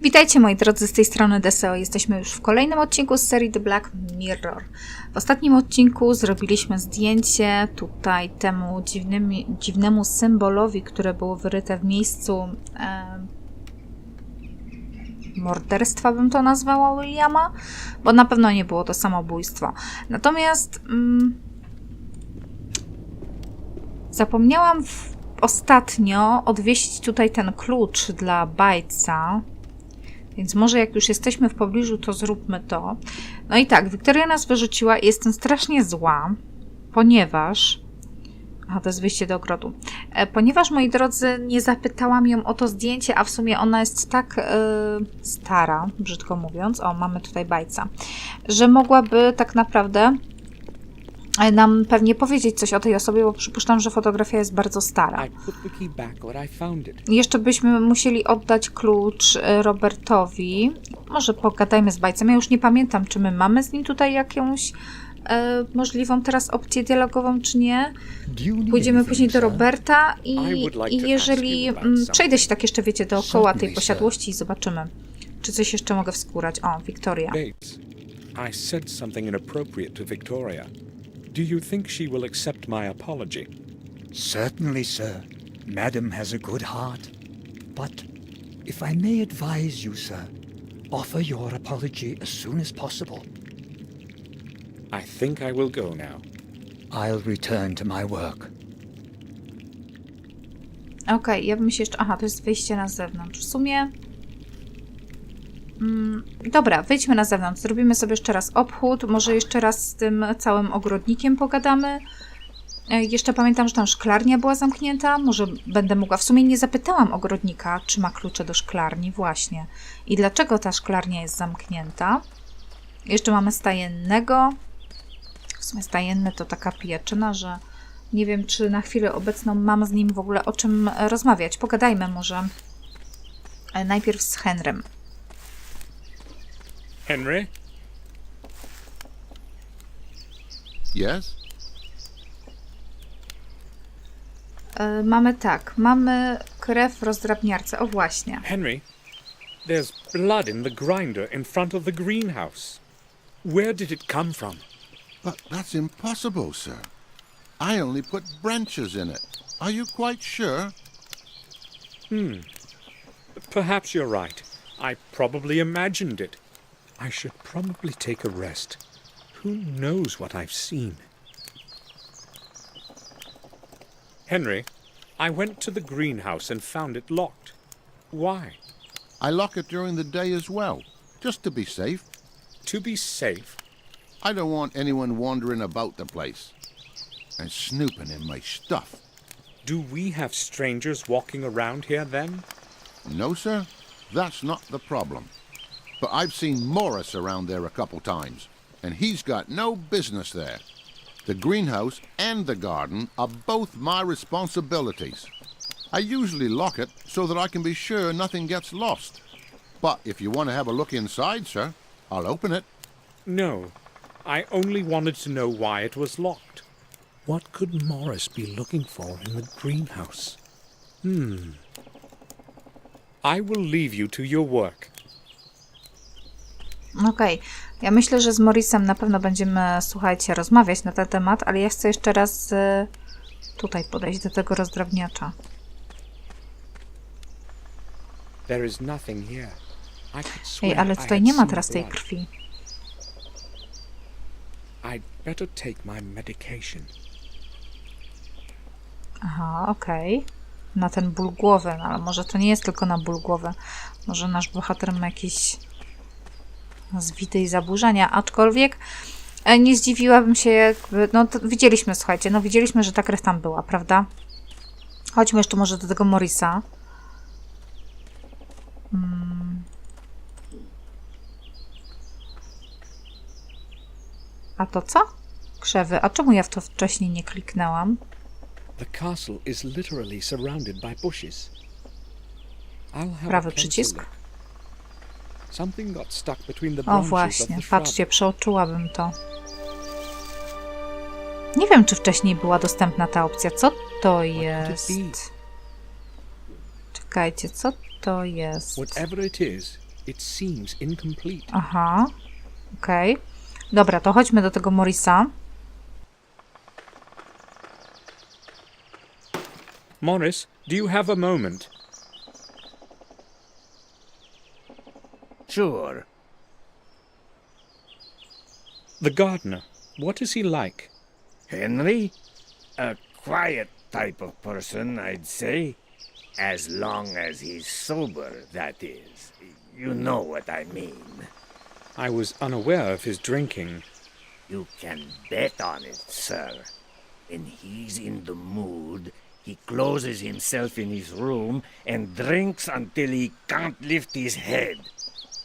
Witajcie moi drodzy, z tej strony DSO. Jesteśmy już w kolejnym odcinku z serii The Black Mirror. W ostatnim odcinku zrobiliśmy zdjęcie tutaj temu dziwnemu symbolowi, które było wyryte w miejscu morderstwa, bym to nazwała, Williama, bo na pewno nie było to samobójstwo. Natomiast zapomniałam ostatnio odwieźć tutaj ten klucz dla Bajca. Więc może jak już jesteśmy w pobliżu, to zróbmy to. No i tak, Wiktoria nas wyrzuciła i jestem strasznie zła, ponieważ... Aha, to jest wyjście do ogrodu. Ponieważ, moi drodzy, nie zapytałam ją o to zdjęcie, a w sumie ona jest tak stara, brzydko mówiąc, o, mamy tutaj Bajca, że mogłaby tak naprawdę nam pewnie powiedzieć coś o tej osobie, bo przypuszczam, że fotografia jest bardzo stara. Jeszcze byśmy musieli oddać klucz Robertowi. Może pogadajmy z Bajcem. Ja już nie pamiętam, czy my mamy z nim tutaj jakąś możliwą teraz opcję dialogową, czy nie. Pójdziemy później do Roberta i jeżeli... przejdę się tak jeszcze, wiecie, dookoła tej posiadłości i zobaczymy, czy coś jeszcze mogę wskórać. O, Wiktoria. I said something inappropriate to Victoria. Do you think she will accept my apology? Certainly, sir. Madam has a good heart. But, if I may advise you, sir, offer your apology as soon as possible. I think I will go now. I'll return to my work. Okej, ja bym się jeszcze... Aha, to jest wyjście na zewnątrz. W sumie... Dobra, wyjdźmy na zewnątrz. Zrobimy sobie jeszcze raz obchód. Może jeszcze raz z tym całym ogrodnikiem pogadamy. Jeszcze pamiętam, że tam szklarnia była zamknięta. Może będę mogła... W sumie nie zapytałam ogrodnika, czy ma klucze do szklarni. Właśnie. I dlaczego ta szklarnia jest zamknięta. Jeszcze mamy stajennego. W sumie stajenny to taka pijaczyna, że nie wiem, czy na chwilę obecną mam z nim w ogóle o czym rozmawiać. Pogadajmy może najpierw z Henrym. Henry? Yes? Mamy krew w rozdrabniarce. O właśnie. Henry, there's blood in the grinder in front of the greenhouse. Where did it come from? But that's impossible, sir. I only put branches in it. Are you quite sure? Perhaps you're right. I probably imagined it. I should probably take a rest. Who knows what I've seen? Henry, I went to the greenhouse and found it locked. Why? I lock it during the day as well, just to be safe. To be safe? I don't want anyone wandering about the place and snooping in my stuff. Do we have strangers walking around here then? No, sir, that's not the problem. But I've seen Morris around there a couple times, and he's got no business there. The greenhouse and the garden are both my responsibilities. I usually lock it so that I can be sure nothing gets lost. But if you want to have a look inside, sir, I'll open it. No, I only wanted to know why it was locked. What could Morris be looking for in the greenhouse? I will leave you to your work. Okej. Ja myślę, że z Morrisem na pewno będziemy, słuchajcie, rozmawiać na ten temat, ale ja chcę jeszcze raz tutaj podejść do tego rozdrabniacza. There is nothing here. I could Ej, swear ale I tutaj had nie ma seen teraz tej blood. krwi. I'd better take my medication. Aha, okej. Na ten ból głowy, no, ale może to nie jest tylko na ból głowy. Może nasz bohater ma jakieś zwity i zaburzenia, aczkolwiek nie zdziwiłabym się, jakby... No to widzieliśmy, słuchajcie, no widzieliśmy, że ta krew tam była, prawda? Chodźmy jeszcze może do tego Morrisa. A to co? Krzewy. A czemu ja w to wcześniej nie kliknęłam? The castle is literally surrounded by bushes. I'll have Prawy a closer przycisk. look. Something got stuck between the O branches of właśnie, the shrub. patrzcie, przeoczyłabym to. Nie wiem, czy wcześniej była dostępna ta opcja. Co to jest? Czekajcie, co to jest? Whatever it is, it seems incomplete. Aha, okej. Dobra, to chodźmy do tego Morrisa. Morris, do you have a moment? Sure. The gardener, what is he like? Henry? A quiet type of person, I'd say. As long as he's sober, that is. You know what I mean. I was unaware of his drinking. You can bet on it, sir. When he's in the mood, he closes himself in his room and drinks until he can't lift his head.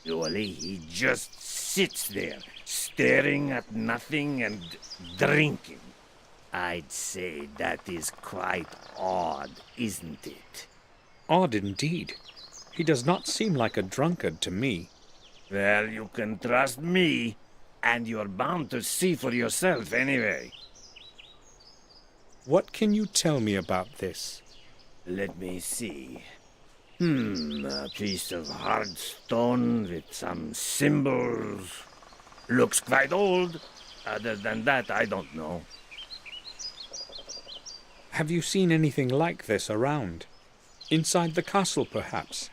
Usually he just sits there, staring at nothing and drinking. I'd say that is quite odd, isn't it? Odd indeed. He does not seem like a drunkard to me. Well, you can trust me, and you're bound to see for yourself anyway. What can you tell me about this? Let me see. A piece of hard stone with some symbols. Looks quite old. Other than that, I don't know. Have you seen anything like this around? Inside the castle, perhaps?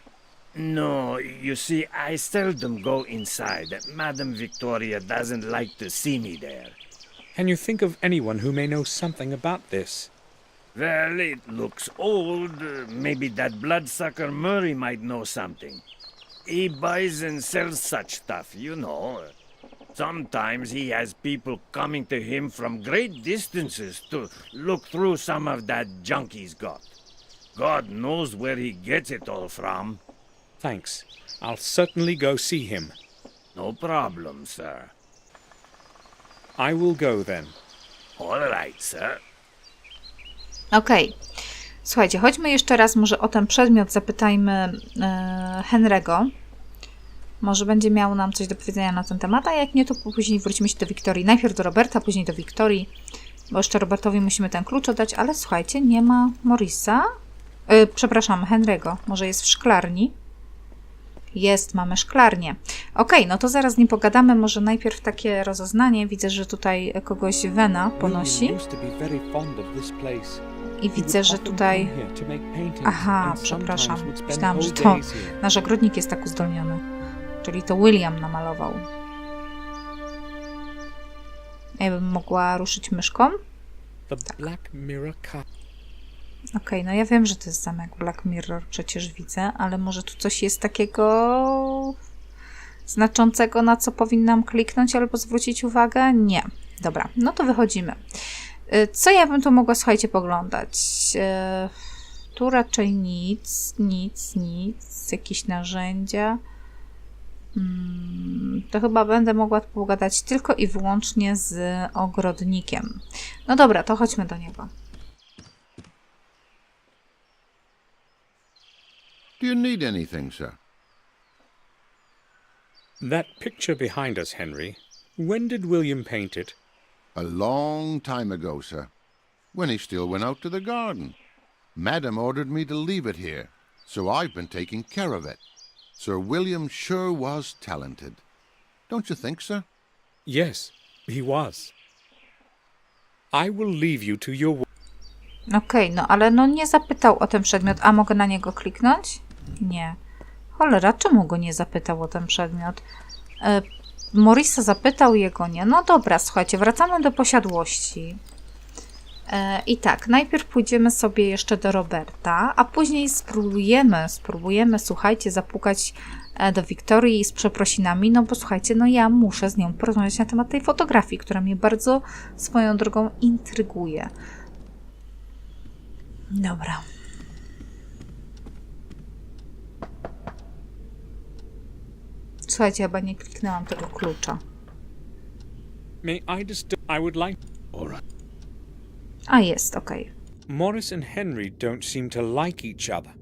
No, you see, I seldom go inside. Madame Victoria doesn't like to see me there. Can you think of anyone who may know something about this? Well, it looks old. Maybe that bloodsucker Murray might know something. He buys and sells such stuff, you know. Sometimes he has people coming to him from great distances to look through some of that junk he's got. God knows where he gets it all from. Thanks. I'll certainly go see him. No problem, sir. I will go then. All right, sir. Okej. Słuchajcie, chodźmy jeszcze raz może o ten przedmiot, zapytajmy Henry'ego. Może będzie miał nam coś do powiedzenia na ten temat, a jak nie, to później wrócimy się do Wiktorii. Najpierw do Roberta, później do Wiktorii, bo jeszcze Robertowi musimy ten klucz oddać, ale słuchajcie, nie ma Morrisa. Przepraszam, Henry'ego. Może jest w szklarni? Jest, mamy szklarnię. Okej, no to zaraz z nim pogadamy. Może najpierw takie rozeznanie. Widzę, że tutaj kogoś Wena ponosi. I widzę, że tutaj... Aha, przepraszam. Myślałam, że to nasz ogrodnik jest tak uzdolniony. Czyli to William namalował. Ja bym mogła ruszyć myszką? Okej, no ja wiem, że to jest zamek Black Mirror, przecież widzę, ale może tu coś jest takiego znaczącego, na co powinnam kliknąć albo zwrócić uwagę? Nie. Dobra, no to wychodzimy. Co ja bym tu mogła, słuchajcie, poglądać? Tu raczej nic. Jakieś narzędzia. To chyba będę mogła pogadać tylko i wyłącznie z ogrodnikiem. No dobra, to chodźmy do niego. Do you need anything, sir? That picture behind us, Henry. When did William paint it? A long time ago, sir. When he still went out to the garden. Madam ordered me to leave it here, so I've been taking care of it. Sir William sure was talented. Don't you think, sir? Yes, he was. I will leave you to your work. Okej, no ale no nie zapytał o ten przedmiot. A mogę na niego kliknąć? Nie. Cholera, czemu go nie zapytał o ten przedmiot? Morrisa zapytał, jego nie. No dobra, słuchajcie, wracamy do posiadłości. I tak, najpierw pójdziemy sobie jeszcze do Roberta, a później spróbujemy, słuchajcie, zapukać do Wiktorii z przeprosinami, no bo słuchajcie, no ja muszę z nią porozmawiać na temat tej fotografii, która mnie bardzo swoją drogą intryguje. Dobra. Słuchajcie, chyba nie kliknęłam tego klucza. I would like... A jest, okej. Morris and Henry don't seem to like each other.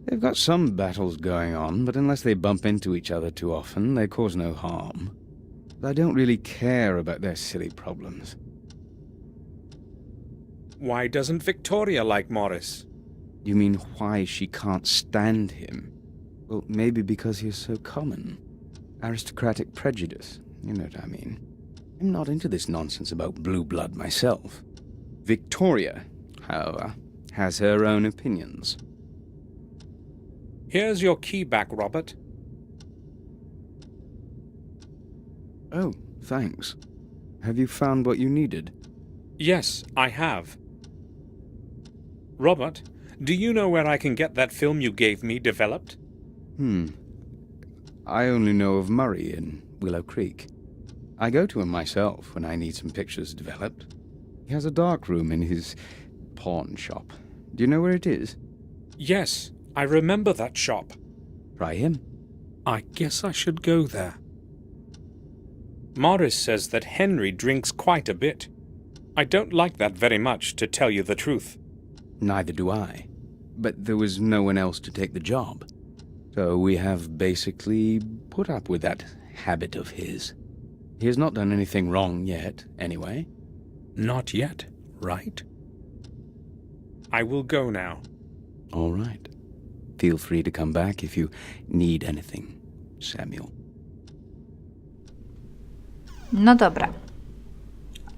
They've got some battles going on, but unless they bump into each other too often, they cause no harm. But I don't really care about their silly problems. Why doesn't Victoria like Morris? You mean why she can't stand him? Well, maybe because he is so common. Aristocratic prejudice, you know what I mean. I'm not into this nonsense about blue blood myself. Victoria, however, has her own opinions. Here's your key back, Robert. Oh, thanks. Have you found what you needed? Yes, I have. Robert, do you know where I can get that film you gave me developed? I only know of Murray in Willow Creek. I go to him myself when I need some pictures developed. He has a dark room in his pawn shop. Do you know where it is? Yes, I remember that shop. Try him. I guess I should go there. Morris says that Henry drinks quite a bit. I don't like that very much, to tell you the truth. Neither do I. But there was no one else to take the job. So we have basically put up with that habit of his. He has not done anything wrong yet, anyway. Not yet, right? I will go now. All right. Feel free to come back if you need anything, Samuel. No dobra.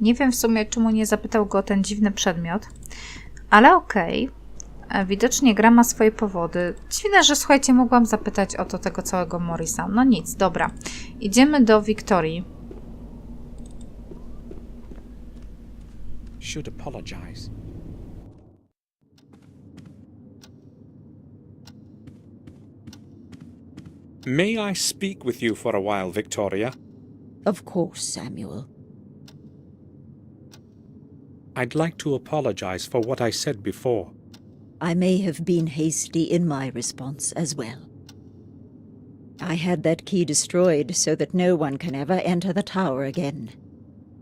Nie wiem w sumie, czemu nie zapytał go o ten dziwny przedmiot, ale okej. Widocznie gra ma swoje powody. Dziwne, że słuchajcie, mogłam zapytać o to tego całego Morrisa. No nic, dobra. Idziemy do Wiktorii. Should apologize. May I speak with you for a while, Victoria? Of course, Samuel. I'd like to apologize for what I said before. I may have been hasty in my response as well. I had that key destroyed so that no one can ever enter the tower again.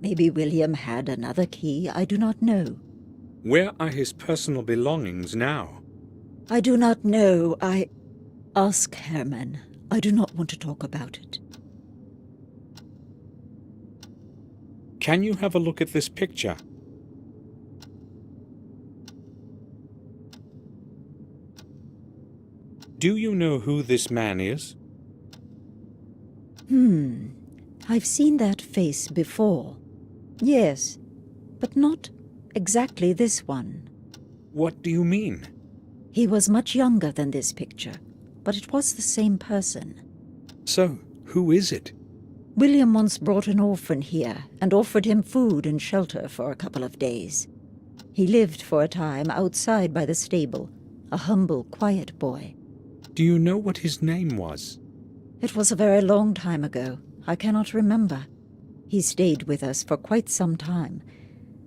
Maybe William had another key, I do not know. Where are his personal belongings now? I do not know. Ask Herman. I do not want to talk about it. Can you have a look at this picture? Do you know who this man is? I've seen that face before. Yes, but not exactly this one. What do you mean? He was much younger than this picture, but it was the same person. So, who is it? William once brought an orphan here and offered him food and shelter for a couple of days. He lived for a time outside by the stable, a humble, quiet boy. Do you know what his name was? It was a very long time ago. I cannot remember. He stayed with us for quite some time,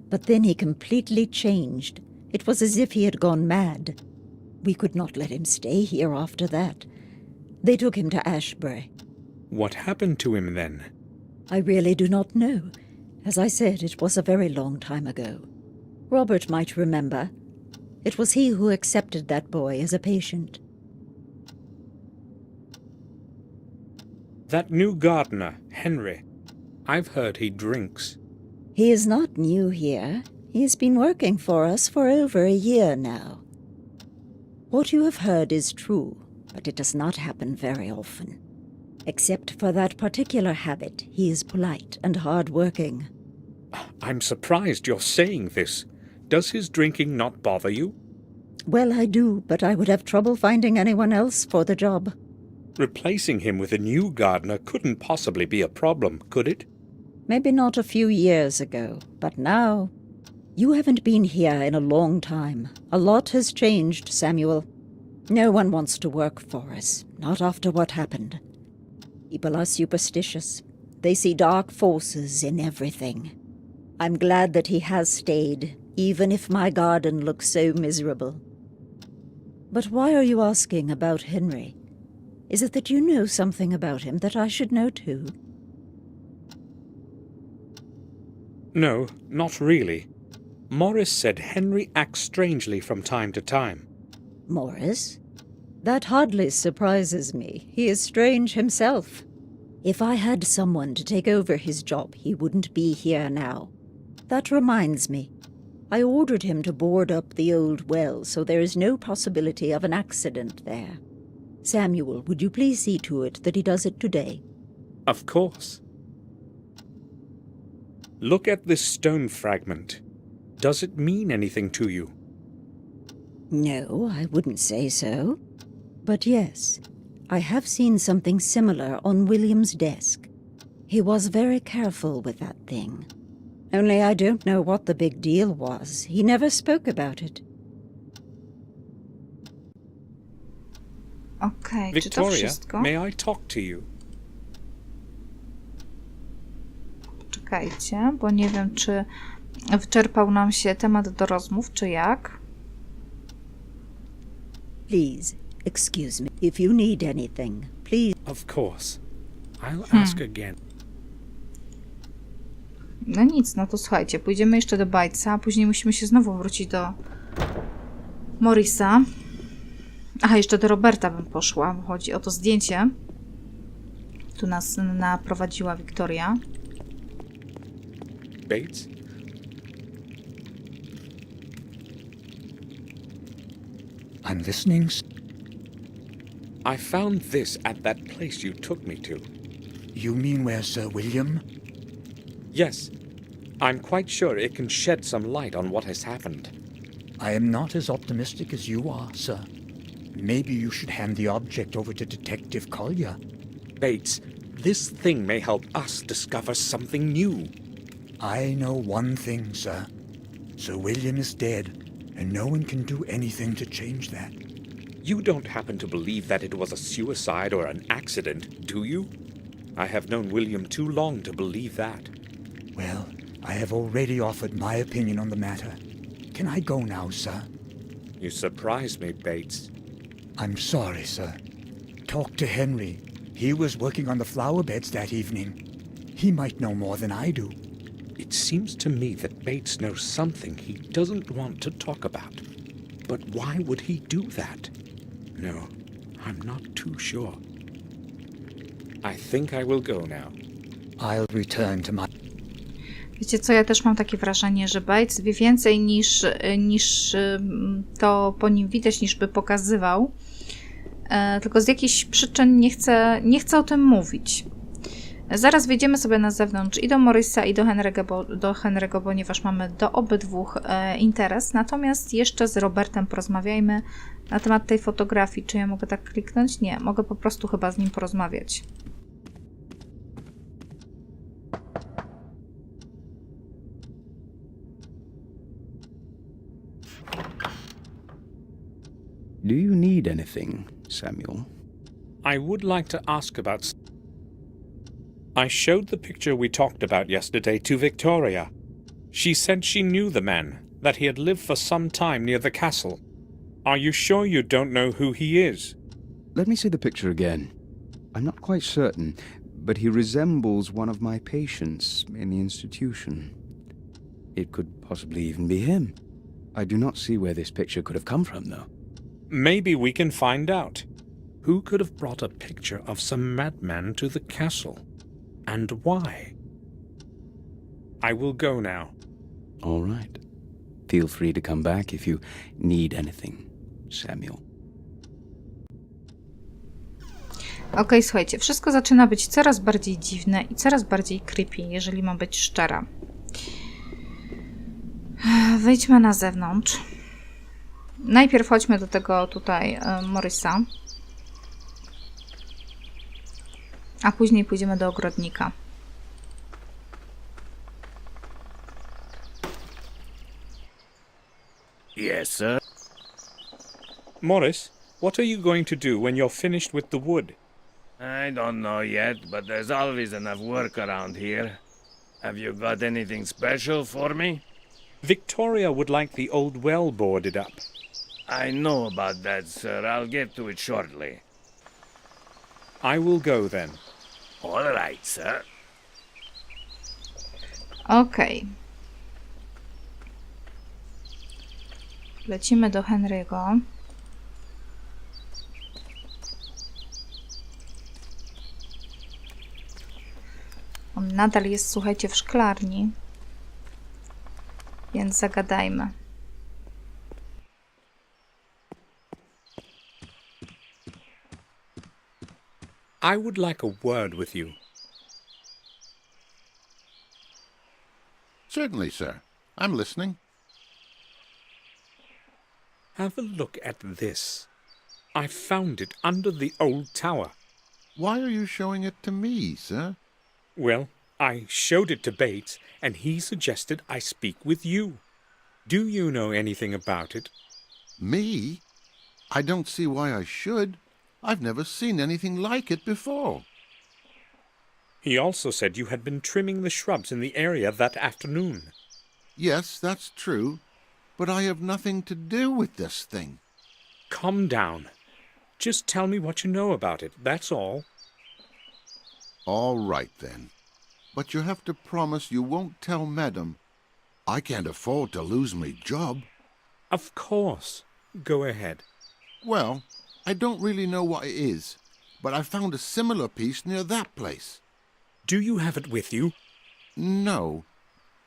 but then he completely changed. It was as if he had gone mad. We could not let him stay here after that. They took him to Ashbury. What happened to him then? I really do not know. As I said, it was a very long time ago. Robert might remember. It was he who accepted that boy as a patient. That new gardener, Henry. I've heard he drinks. He is not new here. He has been working for us for over a year now. What you have heard is true, but it does not happen very often. Except for that particular habit, he is polite and hard-working. I'm surprised you're saying this. Does his drinking not bother you? Well, I do, but I would have trouble finding anyone else for the job. Replacing him with a new gardener couldn't possibly be a problem, could it? Maybe not a few years ago, but now... You haven't been here in a long time. A lot has changed, Samuel. No one wants to work for us, not after what happened. People are superstitious. They see dark forces in everything. I'm glad that he has stayed, even if my garden looks so miserable. But why are you asking about Henry? Is it that you know something about him that I should know too? No, not really. Morris said Henry acts strangely from time to time. Morris? That hardly surprises me. He is strange himself. If I had someone to take over his job, he wouldn't be here now. That reminds me. I ordered him to board up the old well, so there is no possibility of an accident there. Samuel, would you please see to it that he does it today? Of course. Look at this stone fragment. Does it mean anything to you? No, I wouldn't say so. But yes, I have seen something similar on William's desk. He was very careful with that thing. Only I don't know what the big deal was. He never spoke about it. Okej, czy to Victoria, wszystko? may I talk to you? Czekajcie, bo nie wiem, czy wyczerpał nam się temat do rozmów, czy jak. Please, excuse me. If you need anything, please. Of course. I'll ask again. No nic, no to słuchajcie, pójdziemy jeszcze do Bajca, a później musimy się znowu wrócić do Morrisa. Aha, jeszcze do Roberta bym poszła, bo chodzi o to zdjęcie. Tu nas naprowadziła Wiktoria. Bates? I'm listening. I found this at that place you took me to. You mean where Sir William? Yes. I'm quite sure it can shed some light on what has happened. I am not as optimistic as you are, sir. Maybe you should hand the object over to Detective Collier. Bates, this thing may help us discover something new. I know one thing, sir. Sir William is dead, and no one can do anything to change that. You don't happen to believe that it was a suicide or an accident, do you? I have known William too long to believe that. Well, I have already offered my opinion on the matter. Can I go now, sir? You surprise me, Bates. I'm sorry, sir. Talk to Henry. He was working on the flower beds that evening. He might know more than I do. It seems to me that Bates knows something he doesn't want to talk about. But why would he do that? No, I'm not too sure. I think I will go now. I'll return to my... Wiecie co, ja też mam takie wrażenie, że Bates wie więcej niż to po nim widać, niż by pokazywał. Tylko z jakichś przyczyn nie chce o tym mówić. Zaraz wyjdziemy sobie na zewnątrz i do Morrisa, i do Henry'ego, ponieważ mamy do obydwóch interes. Natomiast jeszcze z Robertem porozmawiajmy na temat tej fotografii. Czy ja mogę tak kliknąć? Nie, mogę po prostu chyba z nim porozmawiać. Do you need anything, Samuel? I would like to ask about... I showed the picture we talked about yesterday to Victoria. She said she knew the man, that he had lived for some time near the castle. Are you sure you don't know who he is? Let me see the picture again. I'm not quite certain, but he resembles one of my patients in the institution. It could possibly even be him. I do not see where this picture could have come from, though. Maybe we can find out. Who could have brought a picture of some madman to the castle? And why? I will go now. All right. Feel free to come back if you need anything, Samuel. Okej, słuchajcie, wszystko zaczyna być coraz bardziej dziwne i coraz bardziej creepy, jeżeli mam być szczera. Wejdźmy na zewnątrz. Najpierw chodźmy do tego tutaj Morrisa. A później pójdziemy do ogrodnika. Yes, sir. Morris, what are you going to do when you're finished with the wood? I don't know yet, but there's always enough work around here. Have you got anything special for me? Victoria would like the old well boarded up. I know about that, sir. I'll get to it shortly. I will go then. All right, sir. Okej. Lecimy do Henry'ego. On nadal jest, słuchajcie, w szklarni. Więc zagadajmy. I would like a word with you. Certainly, sir. I'm listening. Have a look at this. I found it under the old tower. Why are you showing it to me, sir? Well, I showed it to Bates, and he suggested I speak with you. Do you know anything about it? Me? I don't see why I should. I've never seen anything like it before. He also said you had been trimming the shrubs in the area that afternoon. Yes, that's true, but I have nothing to do with this thing. Calm down. Just tell me what you know about it, that's all. All right, then. But you have to promise you won't tell Madam. I can't afford to lose my job. Of course. Go ahead. Well, I don't really know what it is, but I found a similar piece near that place. Do you have it with you? No,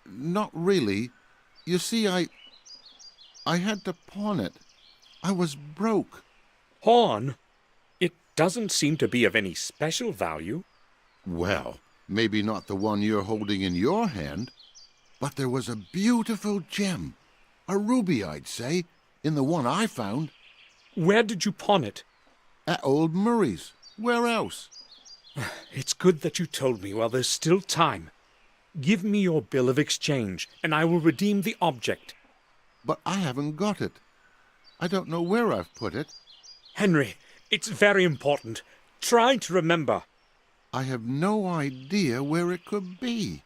not really. You see, I had to pawn it. I was broke. Pawn? It doesn't seem to be of any special value. Well, maybe not the one you're holding in your hand, but there was a beautiful gem, a ruby, I'd say, in the one I found. Where did you pawn it? At old Murray's. Where else? It's good that you told me while there's still time. Give me your bill of exchange, and I will redeem the object. But I haven't got it. I don't know where I've put it. Henry, it's very important. Try to remember. I have no idea where it could be.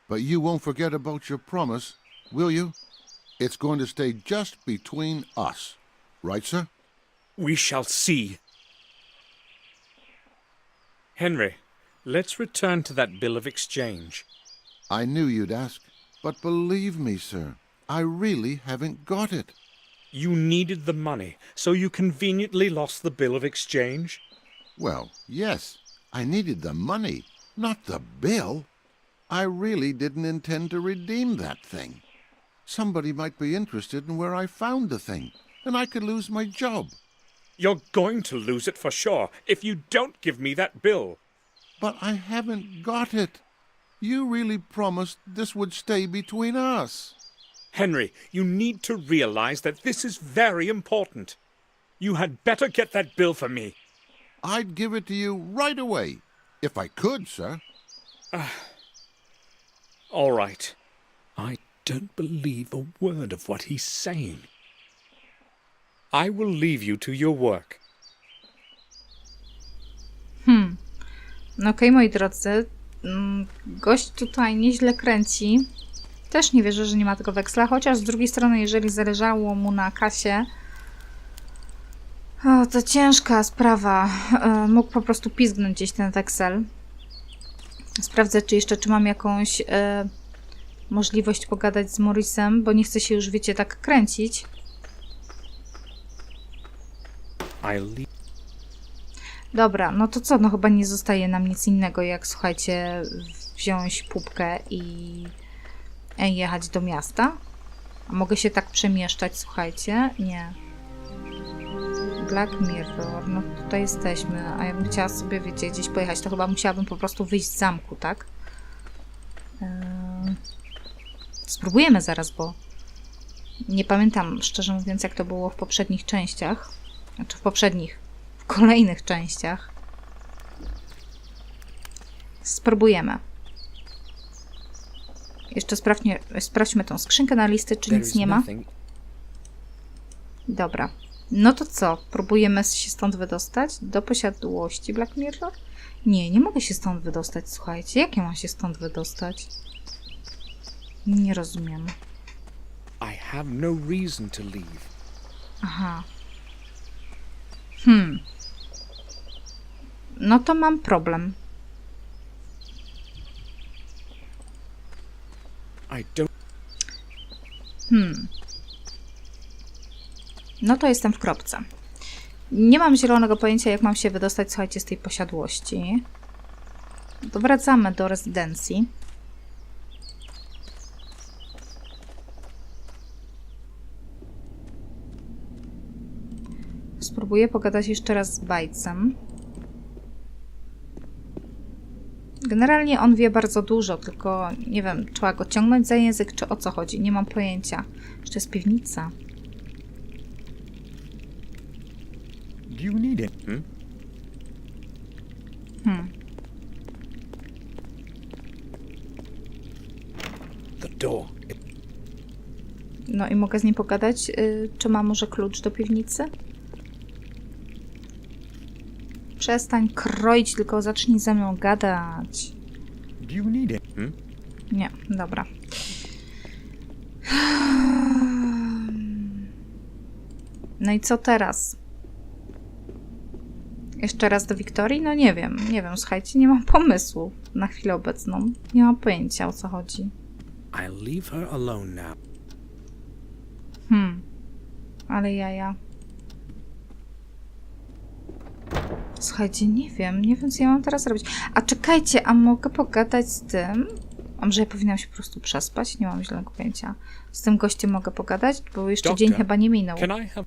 But you won't forget about your promise, will you? It's going to stay just between us. Right, sir? We shall see. Henry, let's return to that bill of exchange. I knew you'd ask, but believe me, sir, I really haven't got it. You needed the money, so you conveniently lost the bill of exchange? Well, yes, I needed the money, not the bill. I really didn't intend to redeem that thing. Somebody might be interested in where I found the thing, and I could lose my job. You're going to lose it for sure if you don't give me that bill. But I haven't got it. You really promised this would stay between us. Henry, you need to realize that this is very important. You had better get that bill for me. I'd give it to you right away, if I could, sir. All right. I don't believe a word of what he's saying. I will leave you to your work. No okej, moi drodzy. Gość tutaj nieźle kręci. Też nie wierzę, że nie ma tego weksla, chociaż z drugiej strony, jeżeli zależało mu na kasie, to ciężka sprawa. Mógł po prostu pizgnąć gdzieś ten weksel. Sprawdzę, czy mam jakąś możliwość pogadać z Morrisem, bo nie chcę się już, wiecie, tak kręcić. Dobra, no to co? No chyba nie zostaje nam nic innego, jak, słuchajcie, wziąć pupkę i jechać do miasta. A mogę się tak przemieszczać, słuchajcie? Nie. Black Mirror, no tutaj jesteśmy, a ja bym chciała sobie, wiecie, gdzieś pojechać, to chyba musiałabym po prostu wyjść z zamku, tak? Spróbujemy zaraz, bo nie pamiętam, szczerze mówiąc, jak to było w poprzednich częściach. Znaczy w kolejnych częściach. Spróbujemy. Jeszcze sprawdźmy tą skrzynkę na listy, czy nic nie ma. Dobra. No to co? Próbujemy się stąd wydostać? Do posiadłości Black Mirror? Nie mogę się stąd wydostać, słuchajcie. Jak ja mam się stąd wydostać? Nie rozumiem. I have no reason to leave. Aha. No to mam problem. I don't... No to jestem w kropce. Nie mam zielonego pojęcia, jak mam się wydostać, słuchajcie, z tej posiadłości. To wracamy do rezydencji. Spróbuję pogadać jeszcze raz z Batesem. Generalnie on wie bardzo dużo, tylko nie wiem, trzeba go ciągnąć za język, czy o co chodzi. Nie mam pojęcia. Czy to jest piwnica? Do you need it? The door. No i mogę z nim pogadać, czy ma może klucz do piwnicy? Przestań kroić, tylko zacznij ze mną gadać. Do you need it? Nie, dobra. No i co teraz? Jeszcze raz do Wiktorii? No nie wiem, słuchajcie, nie mam pomysłu na chwilę obecną. Nie mam pojęcia, o co chodzi. I'll leave her alone now. Ale jaja. Słuchajcie, nie wiem, co ja mam teraz robić. A czekajcie, a mogę pogadać z tym? A może ja powinnam się po prostu przespać? Nie mam zielonego pojęcia. Z tym gościem mogę pogadać? Bo jeszcze dzień chyba nie minął. Can I have...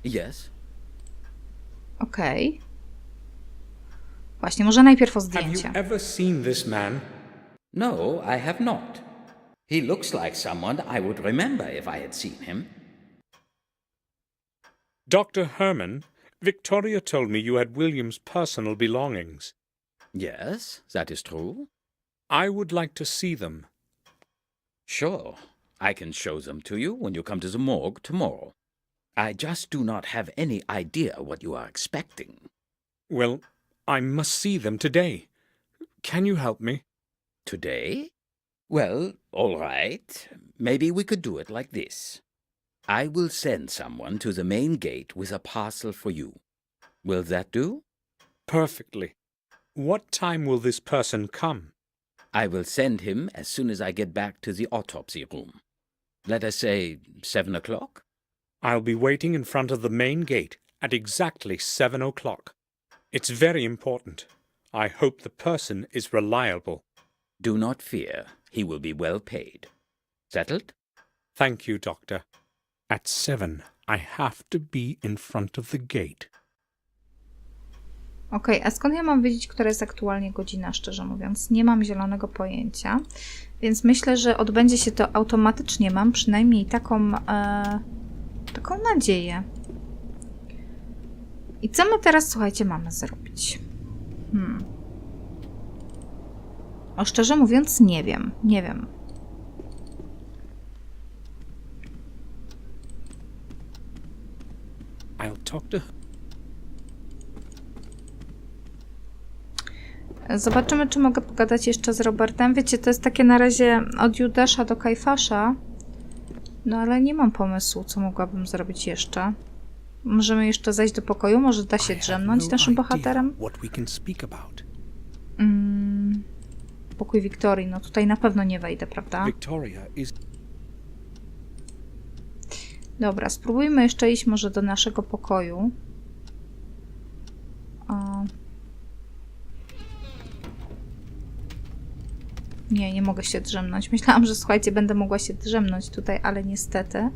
Yes? Okej. Właśnie, może najpierw o Have you zdjęcie. ever seen this man? No, I have not. He looks like someone I would remember if I had seen him. Dr. Herman, Victoria told me you had William's personal belongings. Yes, that is true. I would like to see them. Sure, I can show them to you when you come to the morgue tomorrow. I just do not have any idea what you are expecting. Well, I must see them today. Can you help me? Today? Well, all right. Maybe we could do it like this. I will send someone to the main gate with a parcel for you. Will that do? Perfectly. What time will this person come? I will send him as soon as I get back to the autopsy room. Let us say 7 o'clock? I'll be waiting in front of the main gate at exactly 7 o'clock. It's very important. I hope the person is reliable. Do not fear. He will be well paid. Settled? Thank you, Doctor. At 7, I have to be in front of the gate. Okej, a skąd ja mam wiedzieć, która jest aktualnie godzina, szczerze mówiąc? Nie mam zielonego pojęcia, więc myślę, że odbędzie się to automatycznie. Mam przynajmniej taką nadzieję. I co my teraz, słuchajcie, mamy zrobić? O, szczerze mówiąc, nie wiem. I'll talk to her. Zobaczymy, czy mogę pogadać jeszcze z Robertem. Wiecie, to jest takie na razie od Judasza do Kajfasza. No ale nie mam pomysłu, co mogłabym zrobić jeszcze. Możemy jeszcze zejść do pokoju? Może da się drzemnąć naszym bohaterem? Pokój Wiktorii. No tutaj na pewno nie wejdę, prawda? Victoria is... Dobra, spróbujmy jeszcze iść może do naszego pokoju. Nie mogę się drzemnąć. Myślałam, że słuchajcie, będę mogła się drzemnąć tutaj, ale niestety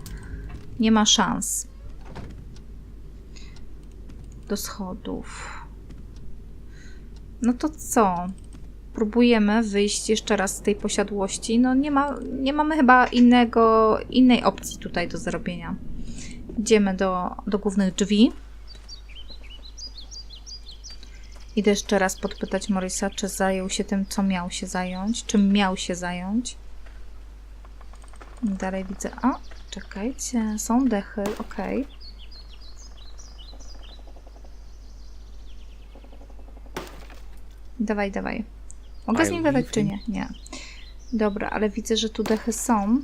nie ma szans. Do schodów. No to co? Próbujemy wyjść jeszcze raz z tej posiadłości. No nie mamy chyba innej opcji tutaj do zrobienia. Idziemy do głównych drzwi. Idę jeszcze raz podpytać Morrisa, czy zajął się tym, co miał się zająć. Czym miał się zająć. Dalej widzę... O, czekajcie. Są dechy, okej. Dawaj. Mogę z nim gadać, czy nie? Nie. Dobra, ale widzę, że tu dechy są.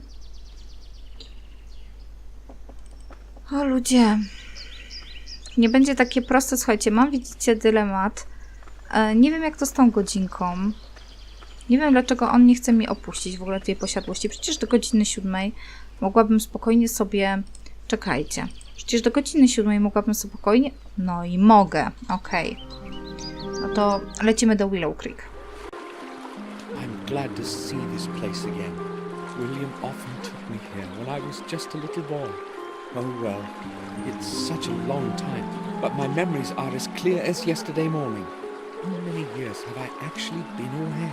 O ludzie. Nie będzie takie proste. Słuchajcie, mam, widzicie, dylemat. Nie wiem, jak to z tą godzinką. Nie wiem, dlaczego on nie chce mi opuścić w ogóle tej posiadłości. Przecież do godziny 7 mogłabym spokojnie sobie... Czekajcie. Przecież do godziny 7 mogłabym spokojnie... No i mogę. Okej. No to lecimy do Willow Creek. I'm glad to see this place again. William often took me here when I was just a little boy. Oh well, it's such a long time, but my memories are as clear as yesterday morning. How many years have I actually been away?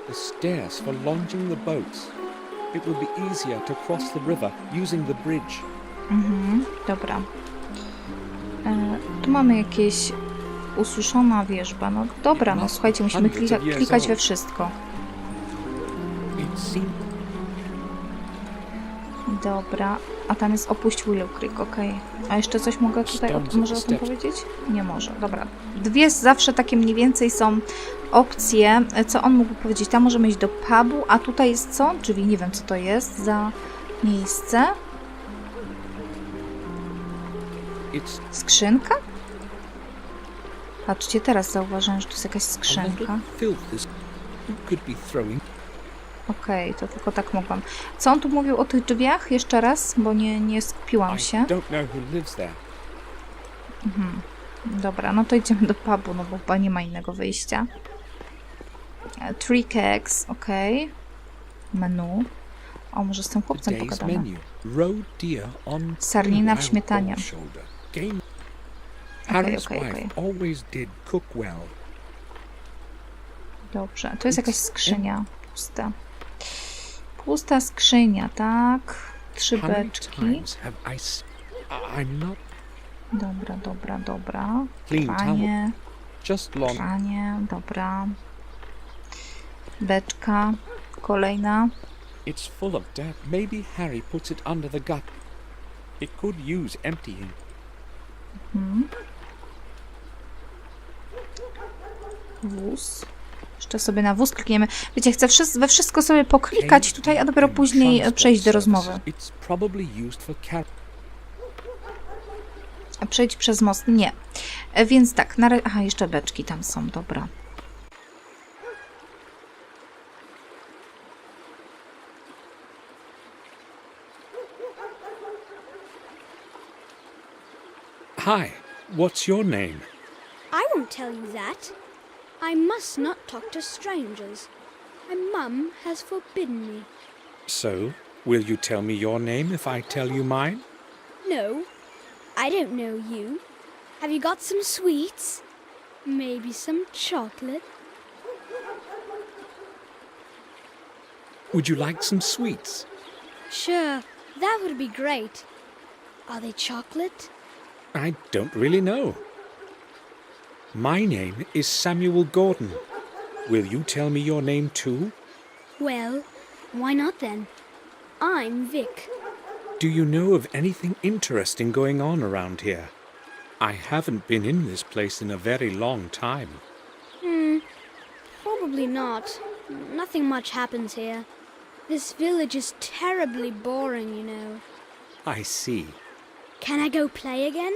The stairs for launching the boats. It will be easier to cross the river using the bridge. Dobra. Tu mamy jakieś ususzona wierzba. No dobra, no słuchajcie, musimy klikać we wszystko. Dobra, a tam jest opuść Willow Creek, okej. A jeszcze coś mogę tutaj może o tym powiedzieć? Nie może, dobra. Dwie zawsze takie mniej więcej są opcje, co on mógł powiedzieć. Tam możemy iść do pubu, a tutaj jest co? Drzwi, nie wiem co to jest za miejsce. Skrzynka? Patrzcie, teraz zauważyłem, że to jest jakaś skrzynka. Okej, to tylko tak mogłam. Co on tu mówił o tych drzwiach? Jeszcze raz, bo nie skupiłam się. Dobra, no to idziemy do pubu, no bo chyba nie ma innego wyjścia. Three cakes, okej. Menu. O, może z tym chłopcem pogadamy. Sarnina w śmietanie. Okej. Dobrze, to jest jakaś skrzynia pusta. Pusta skrzynia, tak. 3 beczki. Dobra. Pranie, dobra. Beczka, kolejna. It's full of dirt. Maybe Harry puts it under the gut. It could use emptying. Wóz. Jeszcze sobie na wóz klikniemy. Wiecie, chcę we wszystko sobie poklikać tutaj, a dopiero później przejść do rozmowy. A przejść przez most? Nie. Więc tak, aha, jeszcze beczki tam są, dobra. Hi, what's your name? I won't tell you that. I must not talk to strangers. My mum has forbidden me. So, will you tell me your name if I tell you mine? No, I don't know you. Have you got some sweets? Maybe some chocolate? Would you like some sweets? Sure, that would be great. Are they chocolate? I don't really know. My name is Samuel Gordon. Will you tell me your name too? Well, why not then? I'm Vic. Do you know of anything interesting going on around here? I haven't been in this place in a very long time. Probably not. Nothing much happens here. This village is terribly boring, you know. I see. Can I go play again?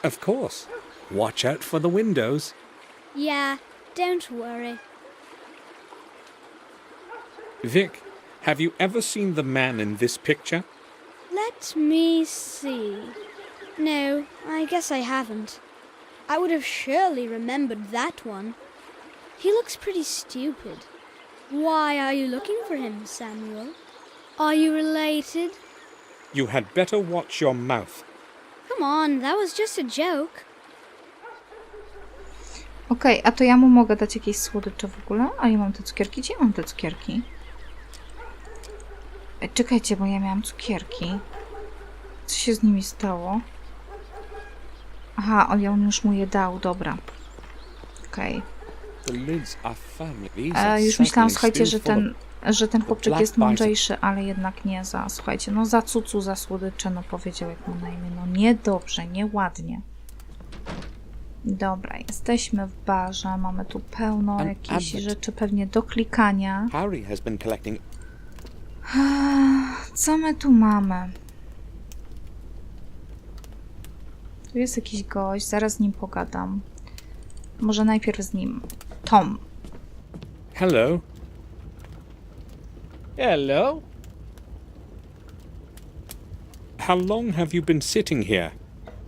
Of course. Watch out for the windows. Yeah, don't worry. Vic, have you ever seen the man in this picture? Let me see. No, I guess I haven't. I would have surely remembered that one. He looks pretty stupid. Why are you looking for him, Samuel? Are you related? You had better watch your mouth. Come on, that was just a joke. Okej, a to ja mu mogę dać jakieś słodycze w ogóle? A ja mam te cukierki? Gdzie mam te cukierki? Czekajcie, bo ja miałam cukierki. Co się z nimi stało? Aha, on już mu je dał, dobra. Okej. Już myślałam, słuchajcie, że ten chłopczyk jest mądrzejszy, ale jednak nie za, słuchajcie, no za cucu, za słodycze, no powiedział jak mu na imię, no niedobrze, nieładnie. Dobra, jesteśmy w barze, mamy tu pełno jakichś rzeczy pewnie do klikania. Co my tu mamy? Tu jest jakiś gość, zaraz z nim pogadam. Może najpierw z nim. Tom. Hello. Hello. How long have you been sitting here?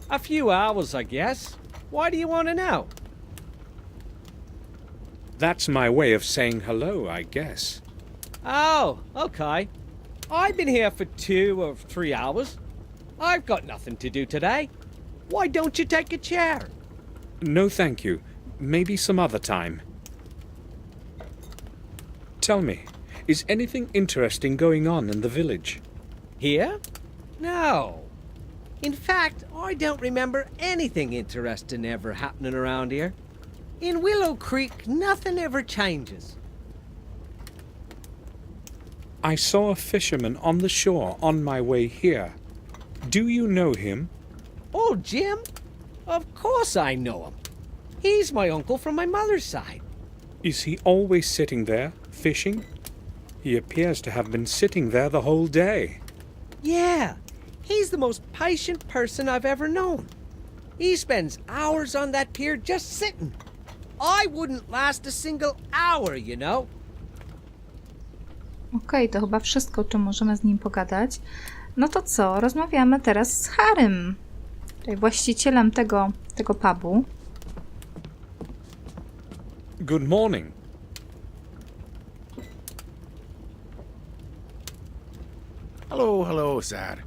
A few hours, I guess. Why do you want to know? That's my way of saying hello, I guess. Oh, okay. I've been here for 2 or 3 hours. I've got nothing to do today. Why don't you take a chair? No, thank you. Maybe some other time. Tell me, is anything interesting going on in the village? Here? No. In fact, I don't remember anything interesting ever happening around here. In Willow Creek, nothing ever changes. I saw a fisherman on the shore on my way here. Do you know him? Oh, Jim? Of course I know him. He's my uncle from my mother's side. Is he always sitting there, fishing? He appears to have been sitting there the whole day. Yeah, he's the most patient person I've ever known. He spends hours on that pier just sitting. I wouldn't last a single hour, you know. Okej, to chyba wszystko, czym możemy z nim pogadać. No to co? Rozmawiamy teraz z Harrym, czyli właścicielem tego pubu. Good morning. Hello, sir.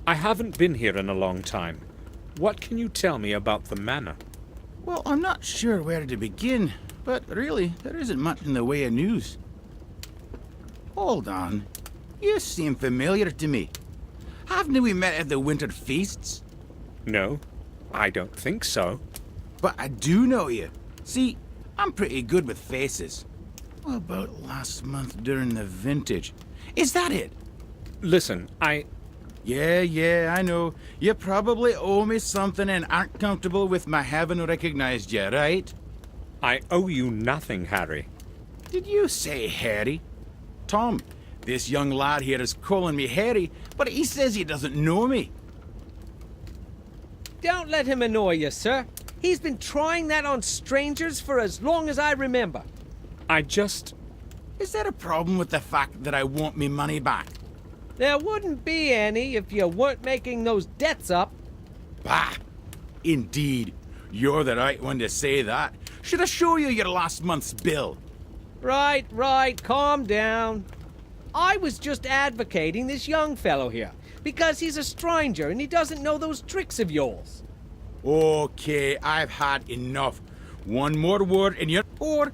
I haven't been here in a long time. What can you tell me about the manor? Well, I'm not sure where to begin, but really, there isn't much in the way of news. Hold on. You seem familiar to me. Haven't we met at the winter feasts? No, I don't think so. But I do know you. See, I'm pretty good with faces. About last month during the vintage. Is that it? Listen, Yeah, I know. You probably owe me something and aren't comfortable with my having recognized you, right? I owe you nothing, Harry. Did you say Harry? Tom, this young lad here is calling me Harry, but he says he doesn't know me. Don't let him annoy you, sir. He's been trying that on strangers for as long as I remember. Is there a problem with the fact that I want me money back? There wouldn't be any if you weren't making those debts up. Bah! Indeed. You're the right one to say that. Should I show you your last month's bill? Right, calm down. I was just advocating this young fellow here, because he's a stranger and he doesn't know those tricks of yours. Okay, I've had enough. One more word and you're... Or,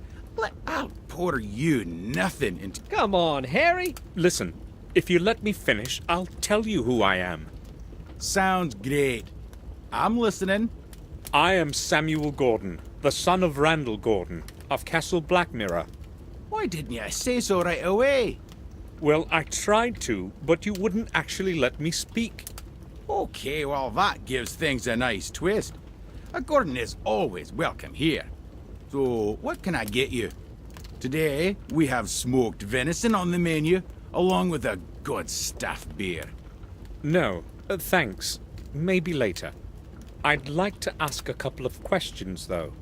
I'll pour you nothing into... Come on, Harry. Listen, if you let me finish, I'll tell you who I am. Sounds great. I'm listening. I am Samuel Gordon, the son of Randall Gordon, of Castle Blackmirror. Why didn't you say so right away? Well, I tried to, but you wouldn't actually let me speak. Okay, well, that gives things a nice twist. A Gordon is always welcome here. So, what can I get you? Today, we have smoked venison on the menu, along with a good stuffed beer. No, thanks. Maybe later. I'd like to ask a couple of questions, though.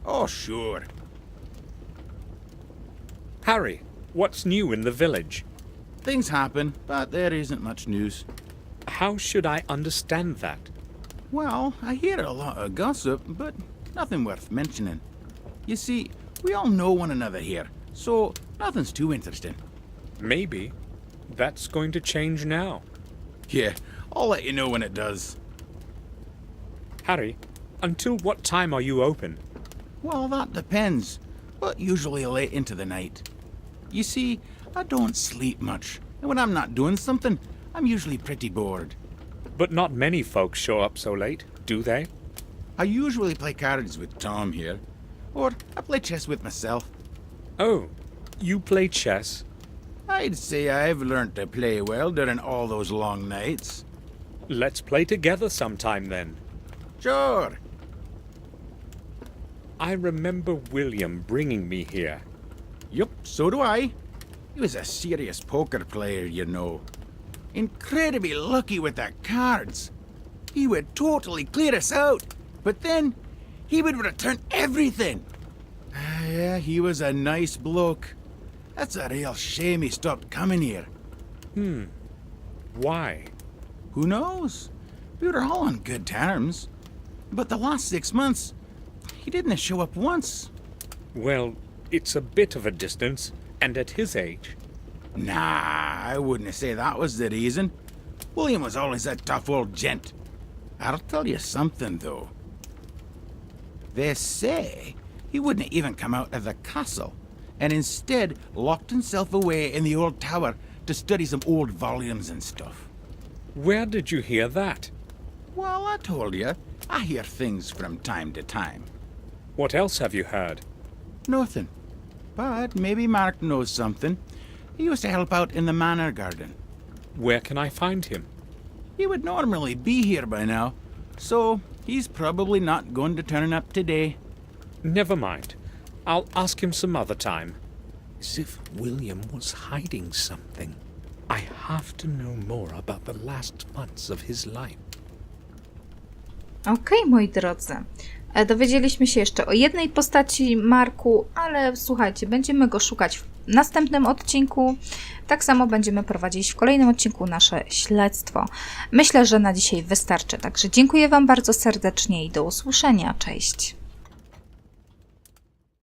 Oh, sure. Harry, what's new in the village? Things happen, but there isn't much news. How should I understand that? Well, I hear a lot of gossip, but nothing worth mentioning. You see, we all know one another here, so nothing's too interesting. Maybe. That's going to change now. Yeah, I'll let you know when it does. Harry, until what time are you open? Well, that depends, but usually late into the night. You see, I don't sleep much, and when I'm not doing something, I'm usually pretty bored. But not many folks show up so late, do they? I usually play cards with Tom here, or I play chess with myself. Oh, you play chess? I'd say I've learned to play well during all those long nights. Let's play together sometime then. Sure. I remember William bringing me here. Yup, so do I. He was a serious poker player, you know. Incredibly lucky with the cards. He would totally clear us out, but then he would return everything. Yeah, he was a nice bloke. That's a real shame he stopped coming here. Why? Who knows? We were all on good terms. But the last 6 months, he didn't show up once. Well, It's a bit of a distance, and at his age. Nah, I wouldn't say that was the reason. William was always a tough old gent. I'll tell you something, though. They say he wouldn't even come out of the castle, and instead locked himself away in the old tower to study some old volumes and stuff. Where did you hear that? Well, I told you, I hear things from time to time. What else have you heard? Nothing. But maybe Mark knows something. He used to help out in the manor garden. Where can I find him? He would normally be here by now, so he's probably not going to turn up today. Never mind. I'll ask him some other time. As if William was hiding something. I have to know more about the last months of his life. Okej, moi drodzy. Dowiedzieliśmy się jeszcze o jednej postaci Marku, ale słuchajcie, będziemy go szukać w następnym odcinku. Tak samo będziemy prowadzić w kolejnym odcinku nasze śledztwo. Myślę, że na dzisiaj wystarczy. Także dziękuję Wam bardzo serdecznie i do usłyszenia. Cześć!